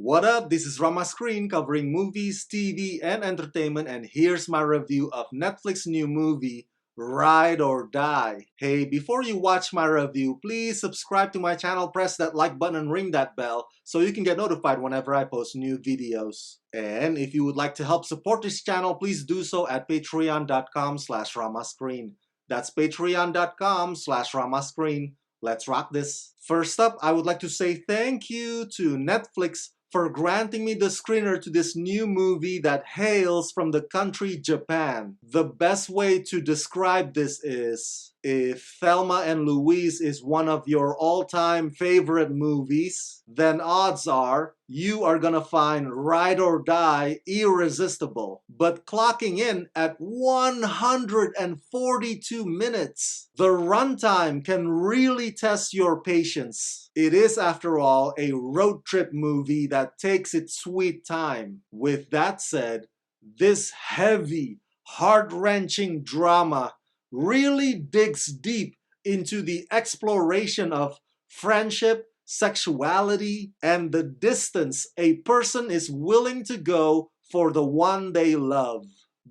What up? This is Rama Screen covering movies, TV, and entertainment, and here's my review of Netflix's new movie, Ride or Die. Hey, before you watch my review, please subscribe to my channel, press that like button, and ring that bell so you can get notified whenever I post new videos. And if you would like to help support this channel, please do so at patreon.com/ramascreen. That's patreon.com/ramascreen. Let's rock this. First up, I would like to say thank you to Netflix for granting me the screener to this new movie that hails from the country Japan. The best way to describe this is, if Thelma and Louise is one of your all-time favorite movies, then odds are you are gonna find Ride or Die irresistible. But clocking in at 142 minutes, the runtime can really test your patience. It is, after all, a road trip movie that takes its sweet time. With that said, this heavy, heart-wrenching drama really digs deep into the exploration of friendship, sexuality, and the distance a person is willing to go for the one they love.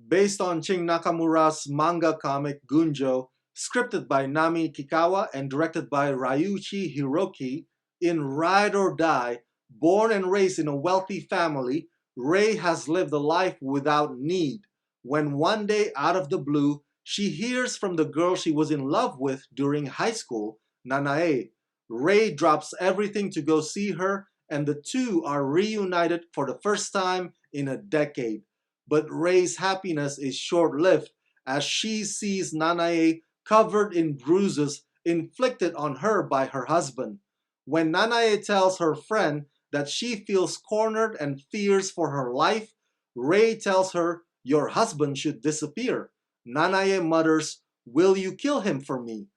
Based on Shin Nakamura's manga comic Gunjo, scripted by Nami Kikawa and directed by Ryuichi Hiroki, in Ride or Die, born and raised in a wealthy family, Rei has lived a life without need, when one day, out of the blue, she hears from the girl she was in love with during high school, Nanae. Rei drops everything to go see her, and the two are reunited for the first time in a decade. But Rei's happiness is short-lived as she sees Nanae covered in bruises inflicted on her by her husband. When Nanae tells her friend that she feels cornered and fears for her life, Rei tells her, "Your husband should disappear." Nanae mutters, "Will you kill him for me?"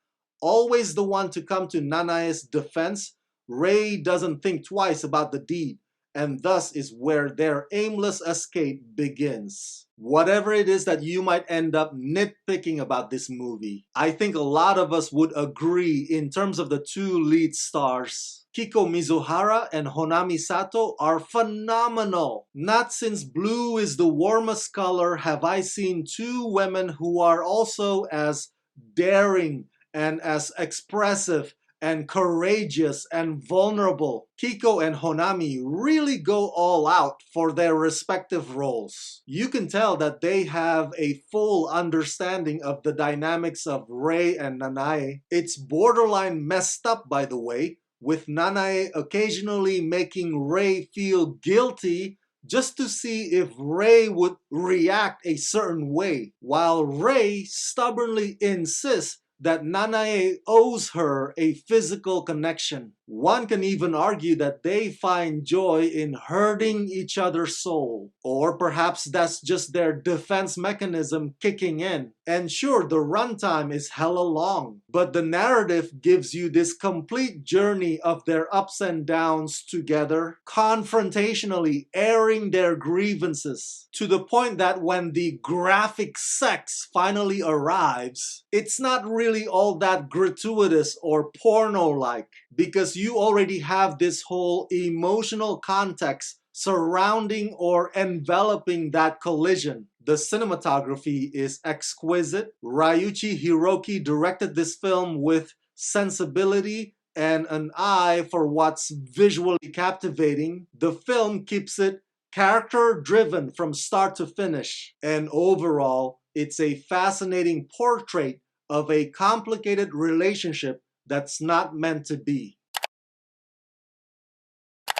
Always the one to come to Nanae's defense, Rei doesn't think twice about the deed, and thus is where their aimless escape begins. Whatever it is that you might end up nitpicking about this movie, I think a lot of us would agree in terms of the two lead stars. Kiko Mizuhara and Honami Sato are phenomenal. Not since blue is the warmest color have I seen two women who are also as daring and as expressive and courageous and vulnerable. Kiko and Honami really go all out for their respective roles. You can tell that they have a full understanding of the dynamics of Rei and Nanae. It's borderline messed up, by the way, with Nanae occasionally making Rei feel guilty just to see if Rei would react a certain way, while Rei stubbornly insists that Nanae owes her a physical connection. One can even argue that they find joy in hurting each other's soul. Or perhaps that's just their defense mechanism kicking in. And sure, the runtime is hella long, but the narrative gives you this complete journey of their ups and downs together, confrontationally airing their grievances, to the point that when the graphic sex finally arrives, it's not really all that gratuitous or porno-like, because you already have this whole emotional context surrounding or enveloping that collision. The cinematography is exquisite. Ryuichi Hiroki directed this film with sensibility and an eye for what's visually captivating. The film keeps it character-driven from start to finish. And overall, it's a fascinating portrait of a complicated relationship that's not meant to be.